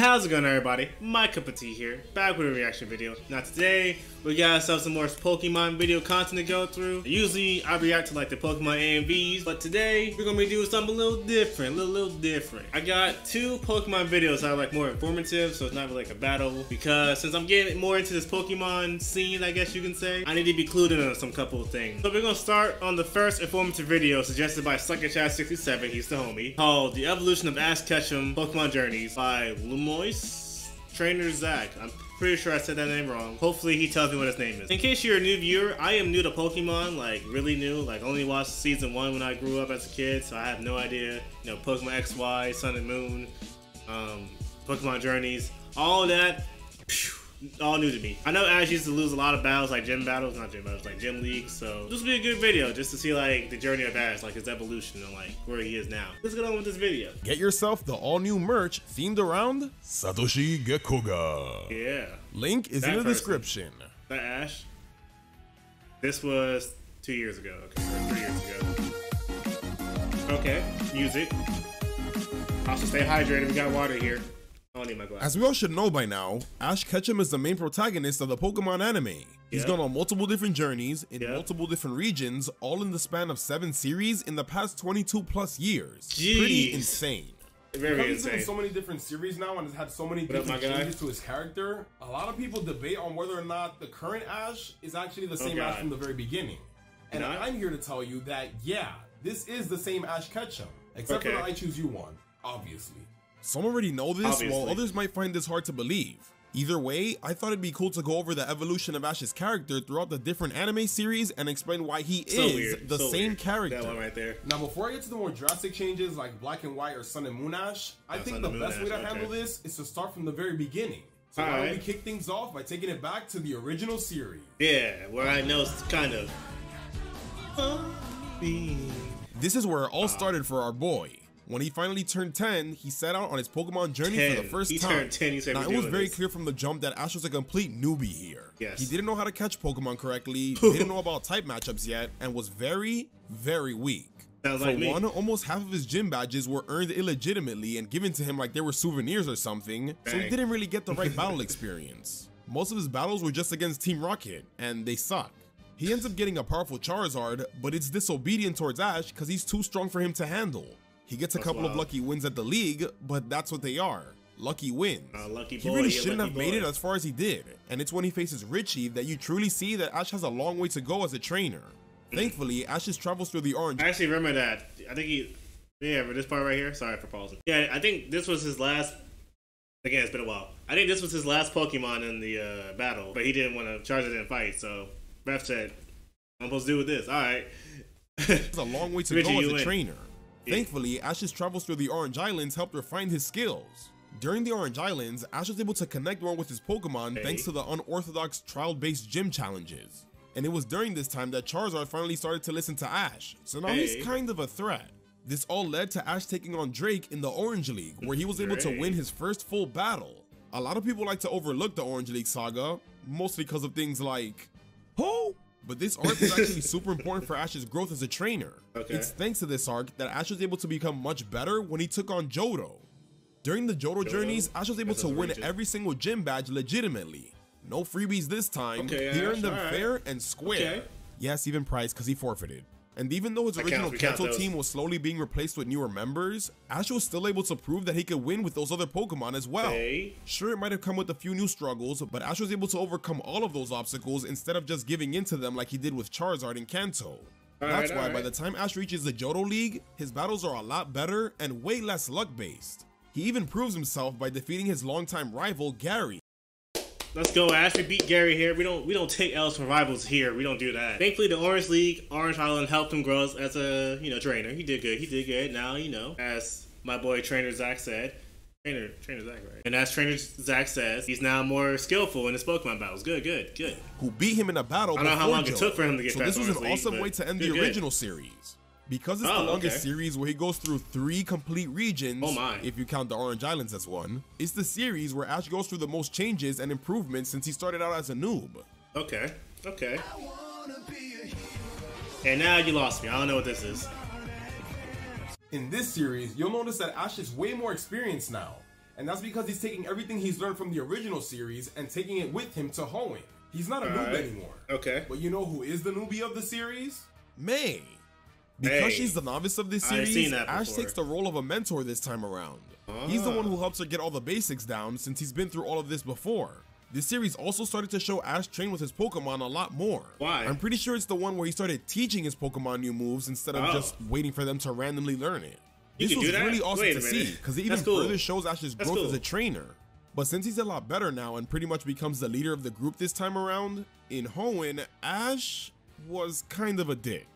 How's it going, everybody? MyCupOfTea here, back with a reaction video. Now today, we got ourselves some more Pokemon video content to go through. Usually, I react to like the Pokemon AMVs, but today, we're gonna be doing something a little different, I got two Pokemon videos that are like more informative, so it's not really like a battle, because since I'm getting more into this Pokemon scene, I guess you can say, I need to be clued in on some couple of things. So we're gonna start on the first informative video suggested by SuckerChat67, he's the homie, called The Evolution of Ash Ketchum Pokemon Journeys by Trainer Zach. I'm pretty sure I said that name wrong. Hopefully he tells me what his name is. In case you're a new viewer, I am new to Pokemon, like really new. Like only watched season 1 when I grew up as a kid, so I have no idea. You know, Pokemon XY, Sun and Moon, Pokemon Journeys, all that, all new to me. I know Ash used to lose a lot of battles, like gym battles, not gym battles, like gym leagues, so this will be a good video just to see like the journey of Ash, like his evolution and like where he is now. Let's get on with this video. Get yourself the all-new merch themed around Satoshi Gekoga. Yeah. Link is in the description. That Ash? This was 2 years ago, okay, or 3 years ago. Okay, music. Also stay hydrated, we got water here. I don't need my glasses. As we all should know by now, Ash Ketchum is the main protagonist of the Pokemon anime. He's gone on multiple different journeys in multiple different regions, all in the span of 7 series in the past 22 plus years. Jeez. Pretty insane. Very insane. He's in so many different series now and has had so many different changes to his character. A lot of people debate on whether or not the current Ash is actually the same Ash from the very beginning. And I'm here to tell you that, yeah, this is the same Ash Ketchum, except for the I Choose You one, obviously. Some already know this, while others might find this hard to believe. Either way, I thought it'd be cool to go over the evolution of Ash's character throughout the different anime series and explain why he is the same character. That one right there. Now, before I get to the more drastic changes like Black and White or Sun and Moon Ash, I think the best way to handle this is to start from the very beginning. So why don't we kick things off by taking it back to the original series? Yeah, where I know it's kind of... This is where it all started for our boy. When he finally turned 10, he set out on his Pokemon journey for the first time. Turned 10, he said now, it was very clear from the jump that Ash was a complete newbie here. Yes. He didn't know how to catch Pokemon correctly, didn't know about type matchups yet, and was very, very weak. Sounds for like me. one, almost half of his gym badges were earned illegitimately and given to him like they were souvenirs or something, so he didn't really get the right battle experience. Most of his battles were just against Team Rocket, and they suck. He ends up getting a powerful Charizard, but it's disobedient towards Ash because he's too strong for him to handle. He gets a couple of lucky wins at the league, but that's what they are. Lucky wins. Lucky boy, he really shouldn't have made it as far as he did. And it's when he faces Richie that you truly see that Ash has a long way to go as a trainer. Thankfully, Ash just travels through the orange. I actually remember that. I think for this part right here. Sorry for pausing. Yeah, I think this was his last. Again, it's been a while. I think this was his last Pokemon in the battle, but he didn't want to. Charizard didn't fight, so Ref said, "I'm supposed to do with this." All right. It's a long way to Richie, go as a trainer. Thankfully, Ash's travels through the Orange Islands helped refine his skills. During the Orange Islands, Ash was able to connect more with his Pokemon thanks to the unorthodox trial-based gym challenges. And it was during this time that Charizard finally started to listen to Ash, so now he's kind of a threat. This all led to Ash taking on Drake in the Orange League, where he was able to win his first full battle. A lot of people like to overlook the Orange League saga, mostly because of things like, but this arc is actually super important for Ash's growth as a trainer. It's thanks to this arc that Ash was able to become much better when he took on Johto. During the Johto journeys, Ash was able to win every single gym badge legitimately. No freebies this time, he earned them fair and square. Yes, even prize because he forfeited. And even though his original Kanto team was slowly being replaced with newer members, Ash was still able to prove that he could win with those other Pokemon as well. Sure, it might have come with a few new struggles, but Ash was able to overcome all of those obstacles instead of just giving in to them like he did with Charizard and Kanto. That's why by the time Ash reaches the Johto League, his battles are a lot better and way less luck-based. He even proves himself by defeating his longtime rival, Gary. Let's go, Ash. We beat Gary here. We don't take L's for rivals here. We don't do that. Thankfully, the Orange League, Orange Island helped him grow as a trainer. He did good. He did good. Now as my boy Trainer Zach said, Trainer Zach, right? And as Trainer Zach says, he's now more skillful in his Pokemon battles. Good. Who beat him in a battle? I don't know how long it took for him to get. So this was an awesome way to end the original series. Because it's the longest series where he goes through 3 complete regions, if you count the Orange Islands as one, it's the series where Ash goes through the most changes and improvements since he started out as a noob. Okay. And now you lost me. I don't know what this is. In this series, you'll notice that Ash is way more experienced now, And that's because he's taking everything he's learned from the original series and taking it with him to Hoenn. He's not a noob anymore. Okay. But you know who is the newbie of the series? May. Because she's the novice of this series, Ash takes the role of a mentor this time around. He's the one who helps her get all the basics down since he's been through all of this before. This series also started to show Ash train with his Pokemon a lot more. Why? I'm pretty sure it's the one where he started teaching his Pokemon new moves instead of just waiting for them to randomly learn it. This was really awesome to see because it even further shows Ash's growth as a trainer. But since he's a lot better now and pretty much becomes the leader of the group this time around, in Hoenn, Ash was kind of a dick.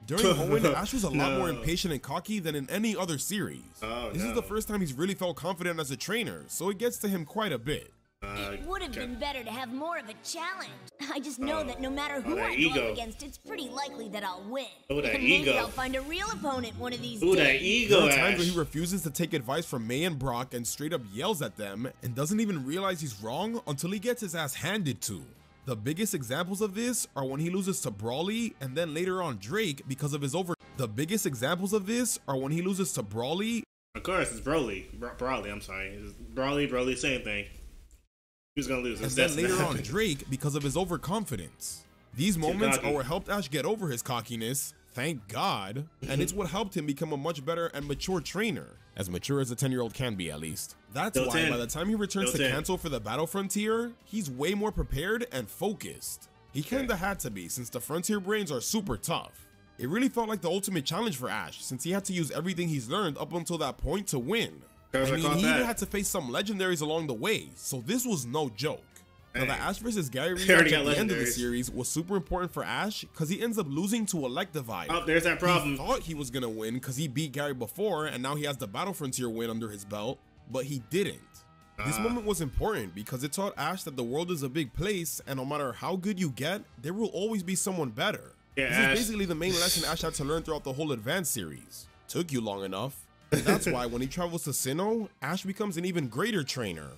During Hoenn, Ash was a lot more impatient and cocky than in any other series. This is the first time he's really felt confident as a trainer, so it gets to him quite a bit. It would have been better to have more of a challenge. I just know that no matter who I go up against, it's pretty likely that I'll win. And maybe I'll find a real opponent one of these days. That ego, there are times where he refuses to take advice from May and Brock and straight up yells at them and doesn't even realize he's wrong until he gets his ass handed to. The biggest examples of this are when he loses to Brawly and then later on Drake because of his Of course, it's Brawly. Brawly, I'm sorry. It's Brawly, same thing. Who's gonna lose? And then later on Drake because of his overconfidence. These moments are what helped Ash get over his cockiness, thank God, and it's what helped him become a much better and mature trainer. As mature as a 10-year-old can be, at least. That's why by the time he returns to Kanto for the Battle Frontier, he's way more prepared and focused. He kinda had to be, since the Frontier Brains are super tough. It really felt like the ultimate challenge for Ash, since he had to use everything he's learned up until that point to win. I mean, he even had to face some legendaries along the way, so this was no joke. Now, the Ash vs. Gary rematch at the end of the series was super important for Ash because he ends up losing to Electivire. Oh, there's that problem. He thought he was gonna win because he beat Gary before and now he has the Battle Frontier win under his belt, but he didn't. This moment was important because it taught Ash that the world is a big place and no matter how good you get, there will always be someone better. This is basically the main lesson Ash had to learn throughout the whole Advanced series. Took you long enough. And that's why when he travels to Sinnoh, Ash becomes an even greater trainer.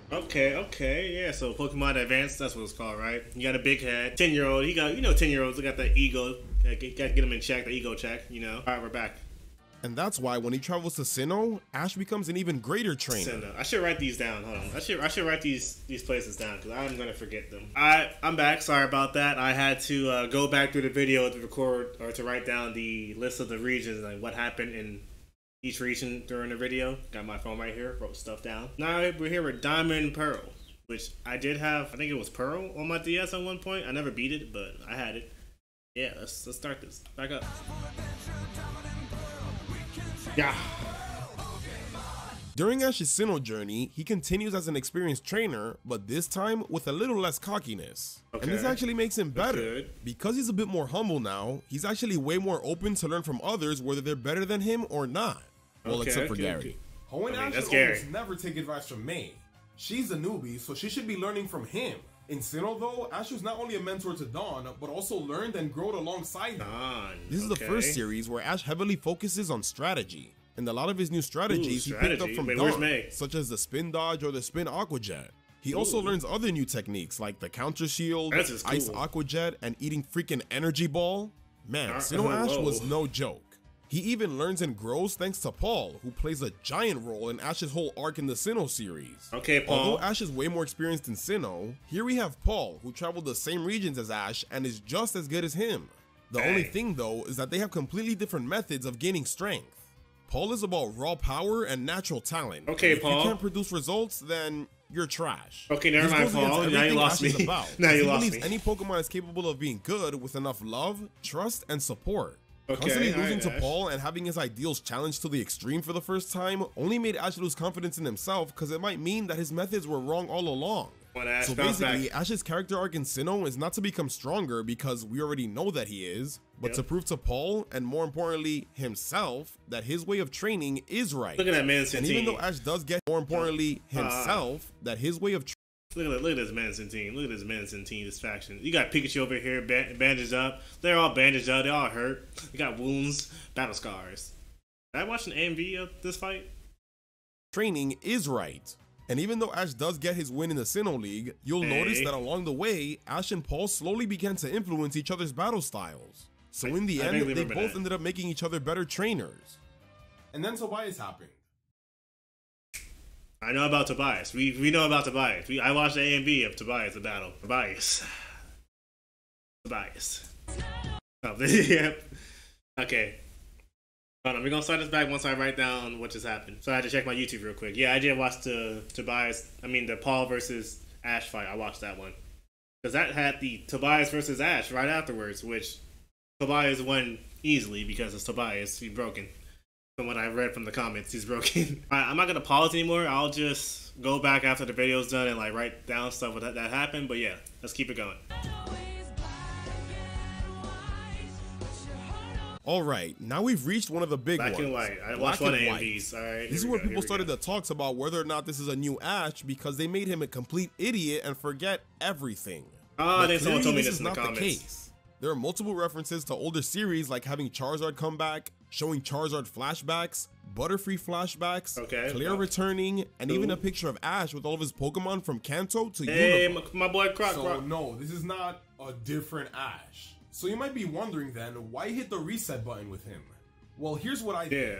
Okay, yeah, so Pokemon Advanced, that's what it's called, right? You got a big head, 10-year-old, 10-year-olds, they got that ego, got to get them in check, the ego check, Alright, we're back. And that's why when he travels to Sinnoh, Ash becomes an even greater trainer. Sinnoh. I should write these down, hold on. I should write these places down, because I'm going to forget them. I'm back, sorry about that. I had to go back through the video to record, or to write down the list of the regions, like what happened in each region during the video. Got my phone right here, wrote stuff down. Now we're here with Diamond and Pearl, which I did have, I think it was Pearl on my DS at one point. I never beat it, but I had it. Yeah, let's start this. Back up. Yeah. During Ash's Sinnoh journey, he continues as an experienced trainer, but this time with a little less cockiness. And this actually makes him better. Because he's a bit more humble now, he's actually way more open to learn from others whether they're better than him or not. Well, except for Gary. Hoenn Ash should almost never take advice from May. She's a newbie, so she should be learning from him. In Sinnoh, though, Ash was not only a mentor to Dawn, but also learned and growed alongside him. This is the first series where Ash heavily focuses on strategy. And a lot of his new strategies he picked up from Dawn, such as the spin dodge or the spin aqua jet. He also learns other new techniques like the counter shield, ice aqua jet, and eating freaking energy ball. Man, Sinnoh Ash was no joke. He even learns and grows thanks to Paul, who plays a giant role in Ash's whole arc in the Sinnoh series. Okay, Paul. Although Ash is way more experienced in Sinnoh, here we have Paul, who traveled the same regions as Ash and is just as good as him. The only thing though is that they have completely different methods of gaining strength. Paul is about raw power and natural talent. Okay, Paul. If you can't produce results, then you're trash. Okay, never mind, Paul. Now you lost me. Now you lost me. Any Pokemon is capable of being good with enough love, trust, and support. Constantly losing to Paul and having his ideals challenged to the extreme for the first time only made Ash lose confidence in himself because it might mean that his methods were wrong all along. So basically, Ash's character arc in Sinnoh is not to become stronger because we already know that he is, but to prove to Paul, and more importantly, himself, that his way of training is right. Look at that man, Centine. And even though Ash does get, more importantly, himself, that his way of Look at this man, Centine. Look at this man, Centine, this faction. You got Pikachu over here, bandaged up. They're all bandaged up. They're all hurt. They got wounds, battle scars. Did I watch an AMV of this fight? Training is right. And even though Ash does get his win in the Sinnoh League, you'll notice that along the way, Ash and Paul slowly began to influence each other's battle styles. So in the end, they both ended up making each other better trainers. And then Tobias happened. I know about Tobias. We know about Tobias. I watched the AMV of Tobias, the battle. Tobias. Oh, yeah. Okay. Hold on, we're gonna start this back once I write down what just happened. So I had to check my YouTube real quick. Yeah, I did watch the Paul versus Ash fight. I watched that one. Because that had the Tobias versus Ash right afterwards, which Tobias won easily because it's Tobias. He's broken. From what I read from the comments, he's broken. Alright, I'm not gonna pause anymore. I'll just go back after the video's done and like write down stuff that happened. But yeah, let's keep it going. Alright, now we've reached one of the big ones. Black and White. I watched one of AMVs. Alright. This is where people started the talks about whether or not this is a new Ash because they made him a complete idiot and forget everything. Oh, I think someone told me this in the comments. There are multiple references to older series like having Charizard come back, showing Charizard flashbacks, Butterfree flashbacks, Claire returning, and even a picture of Ash with all of his Pokemon from Kanto to Unova. My boy Croc. So no, this is not a different Ash. So you might be wondering then, why hit the reset button with him? Well, here's what I think.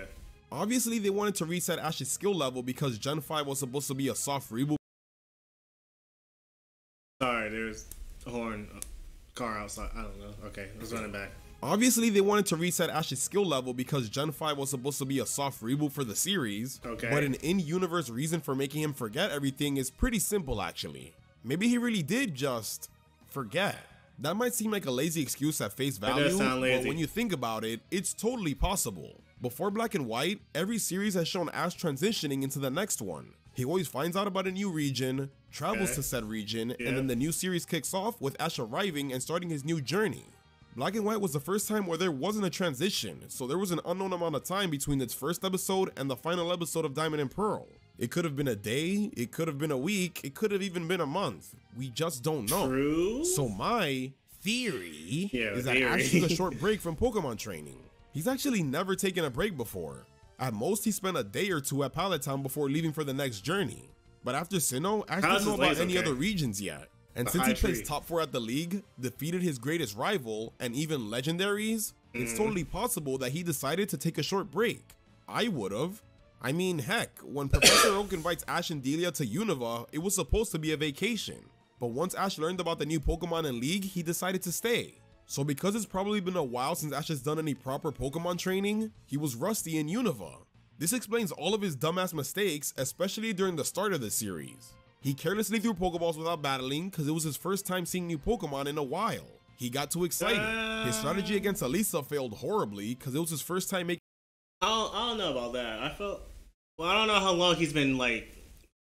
Obviously, they wanted to reset Ash's skill level because Gen 5 was supposed to be a soft reboot. Sorry, there's a horn. Car outside. I don't know. Okay, let's run it back. Obviously, they wanted to reset Ash's skill level because Gen 5 was supposed to be a soft reboot for the series. But an in-universe reason for making him forget everything is pretty simple, actually. Maybe he really did just forget. That might seem like a lazy excuse at face value, but when you think about it, it's totally possible. Before Black and White, every series has shown Ash transitioning into the next one. He always finds out about a new region, travels to said region, and then the new series kicks off with Ash arriving and starting his new journey. Black and White was the first time where there wasn't a transition, so there was an unknown amount of time between its first episode and the final episode of Diamond and Pearl. It could have been a day, it could have been a week, it could have even been a month. We just don't know. True. So my theory is that Ash took a short break from Pokemon training. He's actually never taken a break before. At most, he spent a day or two at Pallet Town before leaving for the next journey. But after Sinnoh, Ash doesn't know about any other regions yet. And since he placed top 4 at the league, defeated his greatest rival, and even legendaries, it's totally possible that he decided to take a short break. I would've. I mean, heck, when Professor Oak invites Ash and Delia to Unova, it was supposed to be a vacation. But once Ash learned about the new Pokemon in League, he decided to stay. So because it's probably been a while since Ash has done any proper Pokemon training, he was rusty in Unova. This explains all of his dumbass mistakes, especially during the start of the series. He carelessly threw Pokeballs without battling because it was his first time seeing new Pokemon in a while. He got too excited. His strategy against Alisa failed horribly because it was his first time making... I don't know about that. I don't know how long he's been like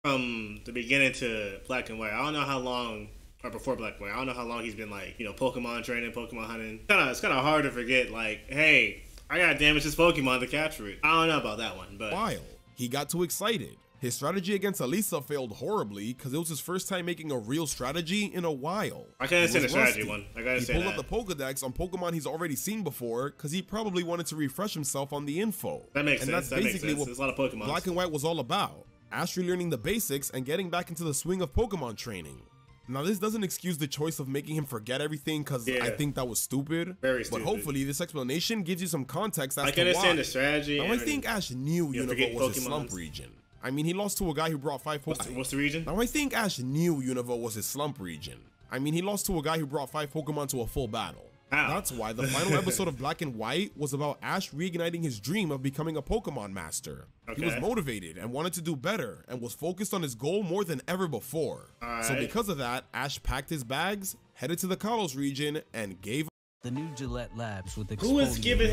from the beginning to Black and White. I don't know how long, or before Black and White, I don't know how long he's been like, you know, Pokemon training, Pokemon hunting. It's kind of hard to forget, like, hey, I gotta damage this Pokemon to capture it. I don't know about that one, but... While he got too excited. His strategy against Alisa failed horribly because it was his first time making a real strategy in a while. I can understand the strategy one. I gotta say that. He pulled up the Pokedex on Pokemon he's already seen before because he probably wanted to refresh himself on the info. That makes sense. That's basically what There's a lot of Pokemon. Black and White was all about. Ash relearning the basics and getting back into the swing of Pokemon training. Now this doesn't excuse the choice of making him forget everything because I think that was stupid. Very stupid. But hopefully this explanation gives you some context as to why. I can understand the strategy. Now I think Ash knew Unova was his slump region. I mean, he lost to a guy who brought 5 Pokemon. What's the region? Now I think Ash knew Unova was his slump region. I mean, he lost to a guy who brought 5 Pokemon to a full battle. Ow. That's why the final episode of Black and White was about Ash reigniting his dream of becoming a Pokemon master. He was motivated and wanted to do better and was focused on his goal more than ever before. So because of that, Ash packed his bags, headed to the Kalos region, and gave the new Gillette Labs with the Who is giving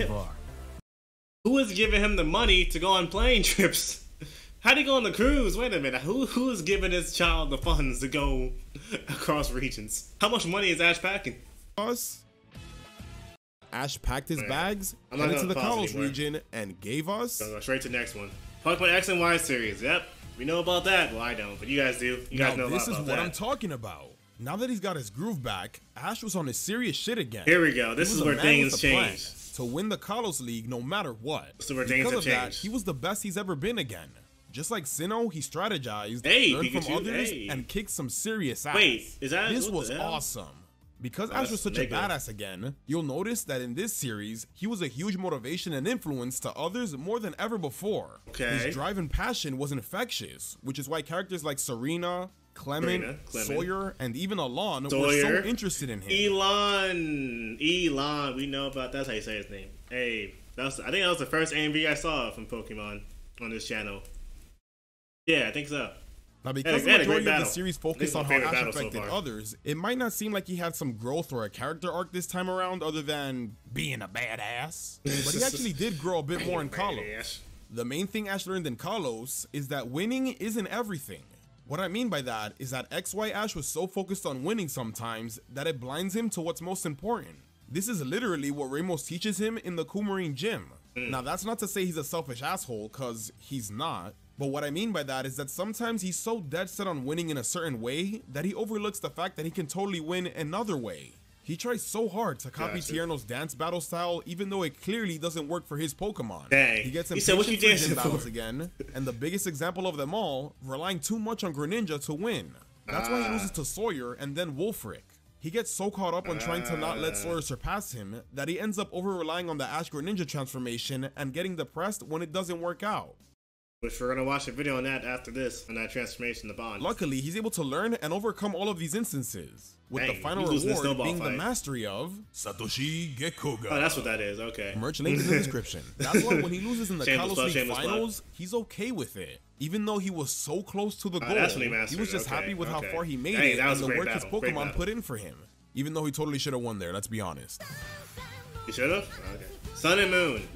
him the money to go on plane trips? How'd he go on the cruise? Wait a minute. Who is giving his child the funds to go across regions? How much money is Ash packing? Ash packed his bags, headed to the Kalos region, and gave us... Go straight to the next one. Pokemon X and Y series. Yep. We know about that. Well, I don't, but you guys do. You guys know about that. This is what I'm talking about. Now that he's got his groove back, Ash was on his serious shit again. Here we go. This is where things change. To win the Kalos League no matter what. This is where things have changed. He was the best he's ever been again. Just like Sinnoh, he strategized, learned from others, and kicked some serious ass. Wait, is that... This was awesome. Because Ash was such a badass again, you'll notice that in this series, he was a huge motivation and influence to others more than ever before. His drive and passion was infectious, which is why characters like Serena, Clement, Sawyer, and even Alon were so interested in him. Elon, we know about, that's how you say his name. Hey, I think that was the first AMV I saw from Pokemon on this channel. Yeah, I think so. Now, because the majority of the series focused on how Ash affected others, it might not seem like he had some growth or a character arc this time around other than being a badass. But he actually did grow a bit more in Kalos. The main thing Ash learned in Kalos is that winning isn't everything. What I mean by that is that XY Ash was so focused on winning sometimes that it blinds him to what's most important. This is literally what Ramos teaches him in the Coumarine gym. Now, that's not to say he's a selfish asshole, cause he's not. But what I mean by that is that sometimes he's so dead set on winning in a certain way that he overlooks the fact that he can totally win another way. He tries so hard to copy Tierno's dance battle style, even though it clearly doesn't work for his Pokemon. Dang. He gets impatient for gym battles again, and the biggest example of them all, relying too much on Greninja to win. That's why he loses to Sawyer and then Wolfric. He gets so caught up on trying to not let Sawyer surpass him that he ends up over-relying on the Ash Greninja transformation and getting depressed when it doesn't work out. Which we're gonna watch a video on that after this, on that transformation, the bond. Luckily, he's able to learn and overcome all of these instances, with the final reward being the mastery of Satoshi Gekoga. Oh, that's what that is, okay. Merch link in the description. That's why when he loses in the Kalos League finals, he's okay with it. Even though he was so close to the goal, he was just happy with how far he made it and the work his Pokemon put in for him. Even though he totally should have won there, let's be honest. He should have? Okay. Sun and Moon.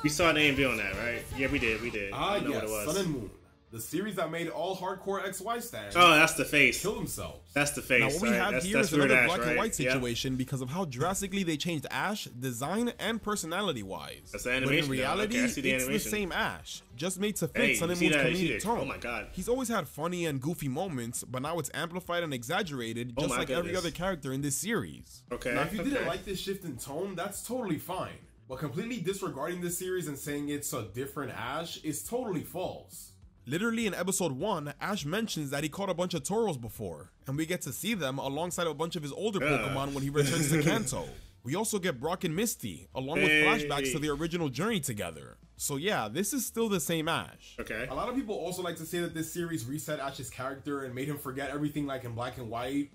We saw an AMV on that, right? Yeah, we did. Yes, what it was. Sun and Moon. The series that made all hardcore XY stands. Oh, that's the face. Kill themselves. That's the face. Now what we have here is another black and white situation because of how drastically they changed Ash, design and personality-wise. That's the animation. But in reality, it's the same Ash, just made to fit Sun and Moon's comedic tone. Oh my god. He's always had funny and goofy moments, but now it's amplified and exaggerated, just like every other character in this series. Okay. Now, if you didn't like this shift in tone, that's totally fine. But completely disregarding this series and saying it's a different Ash is totally false. Literally in episode 1, Ash mentions that he caught a bunch of Tauros before, and we get to see them alongside a bunch of his older Pokemon when he returns to Kanto. We also get Brock and Misty, along with flashbacks to the original journey together. So yeah, this is still the same Ash. Okay. A lot of people also like to say that this series reset Ash's character and made him forget everything like in Black and White.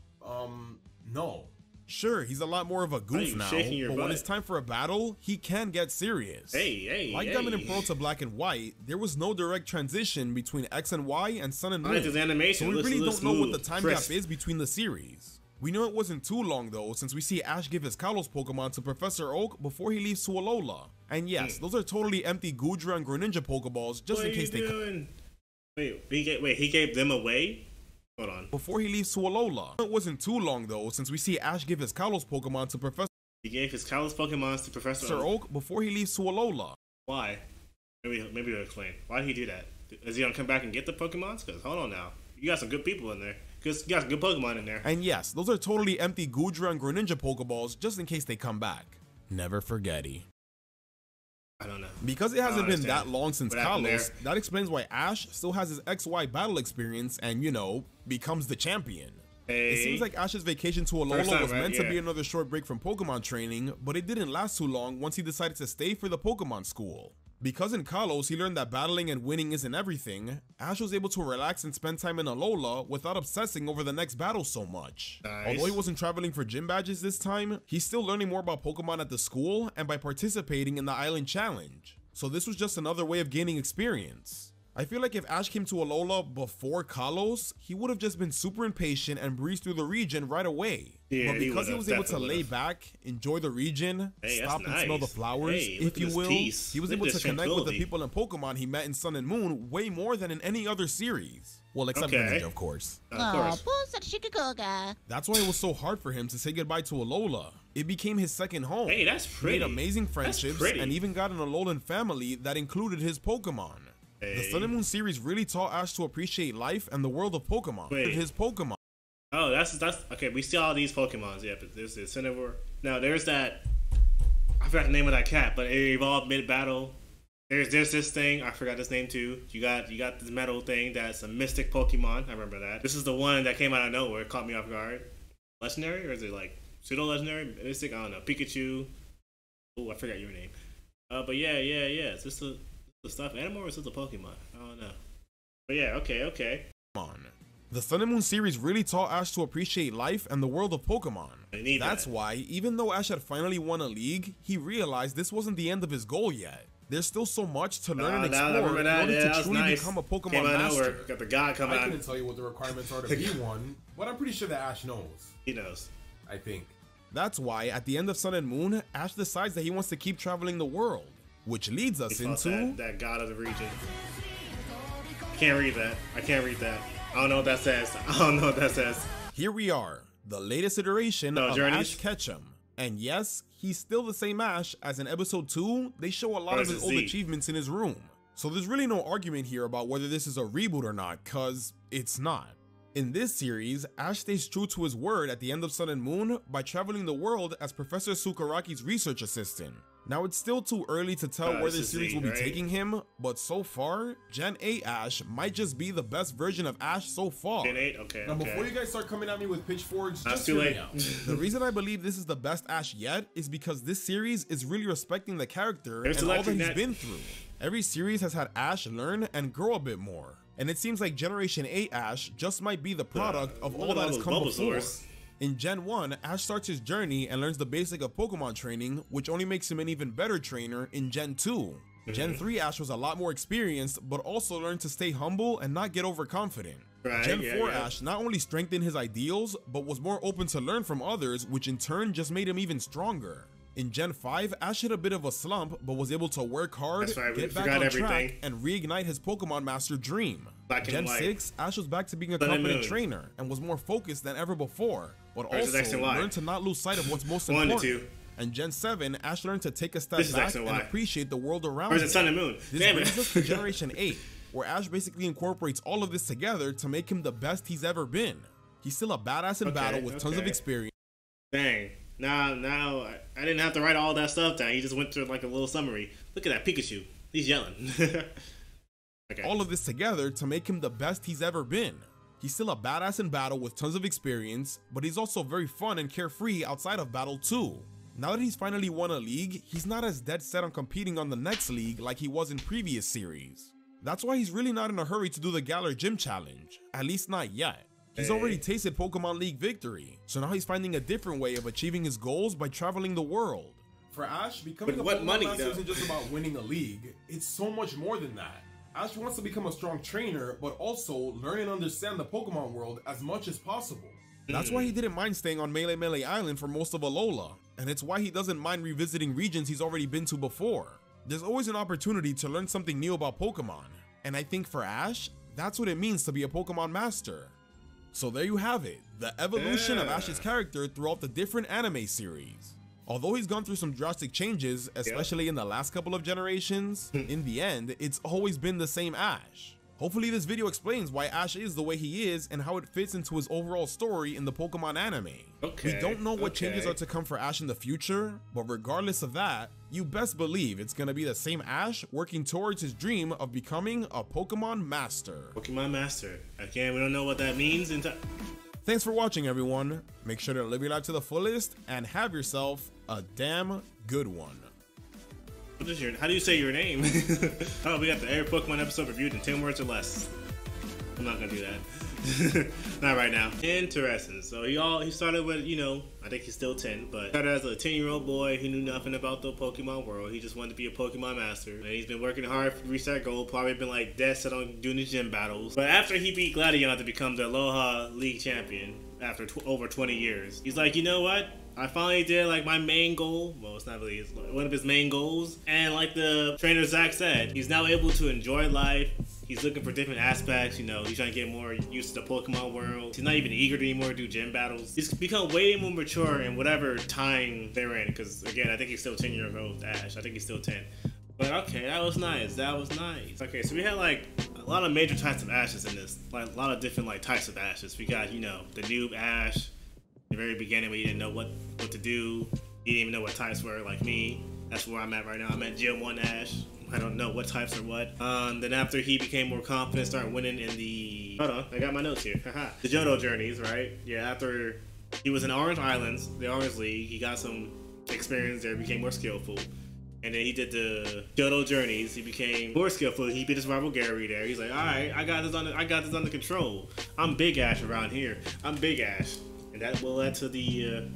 No. Sure, he's a lot more of a goof now, but when it's time for a battle, he can get serious. Like Diamond and Pearl to Black and White, there was no direct transition between X and Y and Sun and Moon, so we really don't know what the time gap is between the series. We know it wasn't too long though, since we see Ash give his Kalos Pokemon to Professor Oak before he leaves to Alola. And yes, those are totally empty Goodra and Greninja Pokeballs, just in case they come. Wait, he gave them away? Hold on. Before he leaves to Alola. It wasn't too long though, since we see Ash give his Kalos Pokemon to Professor. He gave his Kalos Pokemon to Professor Oak before he leaves to Alola. Why? Maybe you'll explain. Why did he do that? Is he gonna come back and get the Pokemons? Because hold on now, you got some good people in there. Because you got some good Pokemon in there. And yes, those are totally empty Goodra and Greninja Pokeballs, just in case they come back. Never forgetty. I don't know. Because it hasn't been that long since Kalos, that explains why Ash still has his XY battle experience and, you know, becomes the champion. It seems like Ash's vacation to Alola was meant to be another short break from Pokemon training, but it didn't last too long once he decided to stay for the Pokemon school. Because in Kalos he learned that battling and winning isn't everything, Ash was able to relax and spend time in Alola without obsessing over the next battle so much. Although he wasn't traveling for gym badges this time, he's still learning more about Pokemon at the school and by participating in the Island Challenge. So this was just another way of gaining experience. I feel like if Ash came to Alola before Kalos, he would have just been super impatient and breezed through the region right away. But because he was able to lay back, enjoy the region, stop and smell the flowers, if you will, he was able to connect with the people and Pokemon he met in Sun and Moon way more than in any other series. Well, except Greninja, of course. That's why it was so hard for him to say goodbye to Alola. It became his second home. Hey, that's pretty. Made amazing friendships and even got an Alolan family that included his Pokemon. The Sun and Moon series really taught Ash to appreciate life and the world of Pokemon. His Pokemon. Oh, that's okay. We see all these Pokemons. Yeah, but there's the Cinnivore. Now there's that. I forgot the name of that cat, but it evolved mid battle. There's this thing. I forgot this name too. You got this metal thing that's a mystic Pokemon. I remember that. This is the one that came out of nowhere. It caught me off guard. legendary, or is it like pseudo legendary, mystic? I don't know. Pikachu. Oh, I forgot your name. But yeah. Is this a stuffed animal or is this a Pokemon? I don't know. But yeah, okay. The Sun and Moon series really taught Ash to appreciate life and the world of Pokemon. That's why, even though Ash had finally won a league, he realized this wasn't the end of his goal yet. There's still so much to learn and explore in order to truly become a Pokemon master. Got the god come out. I couldn't tell you what the requirements are to be one, but I'm pretty sure that Ash knows. He knows. I think. That's why, at the end of Sun and Moon, Ash decides that he wants to keep traveling the world, which leads us into that god of the region. I can't read that. I don't know what that says. Here we are, the latest iteration of Ash Ketchum. And yes, he's still the same Ash, as in episode 2, they show a lot of his old achievements in his room. So there's really no argument here about whether this is a reboot or not, cause it's not. In this series, Ash stays true to his word at the end of Sun and Moon by traveling the world as Professor Sukaraki's research assistant. Now it's still too early to tell where this series will be taking him, but so far, Gen 8 Ash might just be the best version of Ash so far. Gen 8? Okay. Now before you guys start coming at me with pitchforks, just too late. The reason I believe this is the best Ash yet is because this series is really respecting the character and all that he's been through. Every series has had Ash learn and grow a bit more. And it seems like Generation 8 Ash just might be the product of all that has come before. In Gen 1, Ash starts his journey and learns the basic of Pokemon training, which only makes him an even better trainer in Gen 2. Gen 3 Ash was a lot more experienced, but also learned to stay humble and not get overconfident. Gen 4 Ash not only strengthened his ideals, but was more open to learn from others, which in turn just made him even stronger. In Gen 5, Ash hit a bit of a slump, but was able to work hard, get back on track, and reignite his Pokemon Master dream. Gen 6, Ash was back to being a confident trainer, and was more focused than ever before, but also learned to not lose sight of what's most important. And Gen 7, Ash learned to take a step back and appreciate the world around him. Or is it Sun and Moon? This brings us to Generation 8, where Ash basically incorporates all of this together to make him the best he's ever been. He's still a badass in battle with tons of experience. Dang. Now, I didn't have to write all that stuff down. He just went through like a little summary. Look at that Pikachu. He's yelling. All of this together to make him the best he's ever been. He's still a badass in battle with tons of experience, but he's also very fun and carefree outside of battle too. Now that he's finally won a league, he's not as dead set on competing on the next league like he was in previous series. That's why he's really not in a hurry to do the Galar Gym Challenge, at least not yet. He's already tasted Pokemon League victory, so now he's finding a different way of achieving his goals by traveling the world. For Ash, becoming a Pokemon Master isn't just about winning a league, it's so much more than that. Ash wants to become a strong trainer, but also learn and understand the Pokemon world as much as possible. That's why he didn't mind staying on Melee Island for most of Alola, and it's why he doesn't mind revisiting regions he's already been to before. There's always an opportunity to learn something new about Pokemon, and I think for Ash, that's what it means to be a Pokemon Master. So there you have it, the evolution of Ash's character throughout the different anime series. Although he's gone through some drastic changes, especially in the last couple of generations, in the end, it's always been the same Ash. Hopefully this video explains why Ash is the way he is and how it fits into his overall story in the Pokemon anime. We don't know what changes are to come for Ash in the future, but regardless of that, you best believe it's gonna be the same Ash working towards his dream of becoming a Pokemon Master. Pokemon Master. Again, we don't know what that means. Thanks for watching, everyone. Make sure to live your life to the fullest and have yourself a damn good one. How do you say your name? Oh, we got the every Pokemon episode reviewed in 10 words or less. I'm not gonna do that. Not right now. Interesting. So he started with, you know, I think he's still 10, but started as a 10-year-old boy who knew nothing about the Pokemon world. He just wanted to be a Pokemon master. And he's been working hard to reach that goal, probably been like dead set on doing the gym battles. But after he beat Gladion to become the Aloha League champion after over 20 years, he's like, you know what? I finally did like my main goal. Well, it's not really one of his main goals. And like the trainer Zach said, he's now able to enjoy life. He's looking for different aspects, you know, he's trying to get more used to the Pokemon world. He's not even eager anymore to do gym battles. He's become way more mature in whatever time they're in. Because again, I think he's still 10-year-old Ash. I think he's still 10. But okay, that was nice. That was nice. Okay, so we had like a lot of major types of Ashes in this. Like a lot of different like types of Ashes. We got, you know, the noob Ash. The very beginning where you didn't know what to do, you didn't even know what types were, like me. That's where I'm at right now. I'm at Gym 1 Ash. I don't know what types are what. Then after he became more confident, started winning in the... Hold on, I got my notes here. The Johto journeys, right? Yeah, after He was in Orange Islands, the Orange League. He got some experience there, became more skillful. And then he did the Johto journeys. He became more skillful. He beat his rival Gary there. He's like, all right, I got this under control. I'm Big Ash around here. I'm Big Ash. And that will lead to the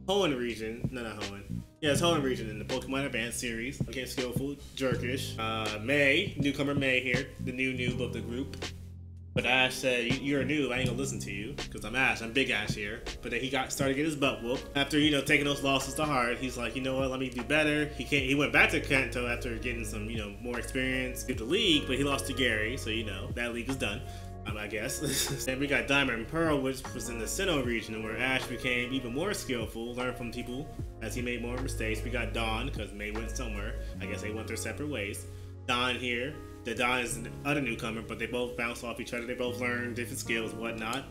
Hoenn region. No, not Hoenn. Yeah, it's Hoenn region in the Pokemon Advanced series. Became skillful, jerkish. May, newcomer May here, the new noob of the group. But Ash said, you're a noob, I ain't gonna listen to you, because I'm Ash, I'm Big Ash here. But then he started to get his butt whooped. After, taking those losses to heart, he's like, you know what, let me do better. He went back to Kanto after getting some, more experience with the league, but he lost to Gary, so that league is done, I guess. Then we got Diamond and Pearl, which was in the Sinnoh region, where Ash became even more skillful, learned from people as he made more mistakes. We got Dawn, because May went somewhere. I guess they went their separate ways. Dawn here. The Dawn is another newcomer, but they both bounce off each other. They both learn different skills and whatnot.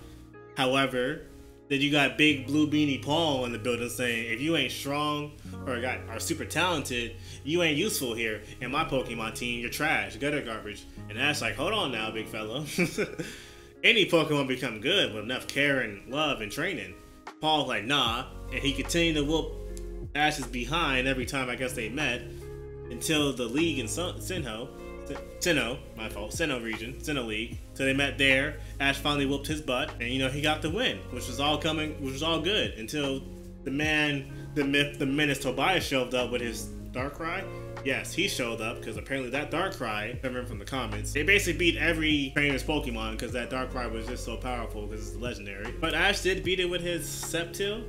However, then you got Big Blue Beanie Paul in the building saying, if you ain't strong or are super talented, you ain't useful here. In my Pokemon team, you're trash, gutter garbage. And Ash like, hold on now, big fella. Any Pokemon become good with enough care and love and training. Paul's like, nah. And he continued to whoop Ash's behind every time I guess they met until the league in Sinnoh, my fault, Sinnoh region, Sinnoh League. So they met there. Ash finally whooped his butt, and he got the win, which was all good until the man, the myth, the menace Tobias showed up with his Darkrai. Yes, he showed up because apparently that Darkrai, remember from the comments, they basically beat every trainer's Pokemon because that Darkrai was just so powerful because it's legendary. But Ash did beat it with his Sceptile,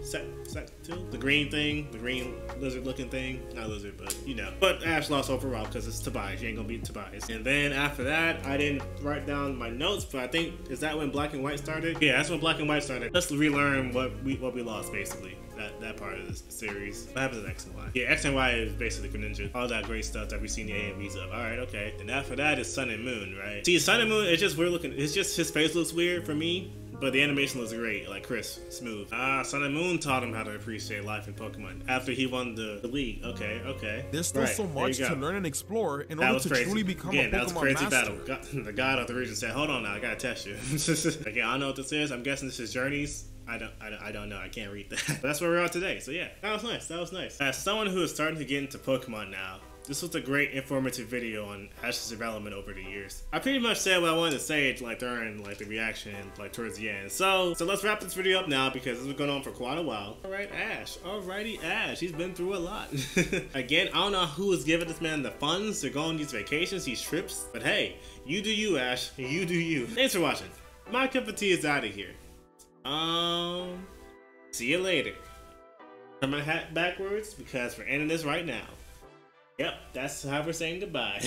the green thing, the green lizard-looking thing. Not lizard, but But Ash lost overall because it's Tobias. You ain't gonna beat Tobias. And then after that, I didn't write down my notes, but I think is that when Black and White started? Yeah, that's when Black and White started. Let's relearn what we lost basically. That part of the series. What happens in X and Y? Yeah, X and Y is basically Greninja. All that great stuff that we've seen the AMVs of. Alright, okay. And after that is Sun and Moon, right? See, Sun and Moon, it's just weird looking. It's just his face looks weird for me, but the animation looks great, like crisp, smooth. Sun and Moon taught him how to appreciate life in Pokemon after he won the league. Okay. There's still so much to learn and explore in order to truly become a Pokemon that was crazy master. Battle. The god of the region said, hold on now, I gotta test you. Okay, I don't know what this is. I'm guessing this is Journeys. I don't know. I can't read that. But that's where we're at today. So yeah, that was nice. As someone who is starting to get into Pokemon now, this was a great informative video on Ash's development over the years. I pretty much said what I wanted to say during the reaction towards the end. So let's wrap this video up now because this has been going on for quite a while. Alright, Ash. Alrighty, Ash. He's been through a lot. Again, I don't know who is giving this man the funds to go on these vacations, these trips, but hey, you do you, Ash. You do you. Thanks for watching. My cup of tea is out of here. See you later. Turn my hat backwards because we're ending this right now. Yep, that's how we're saying goodbye.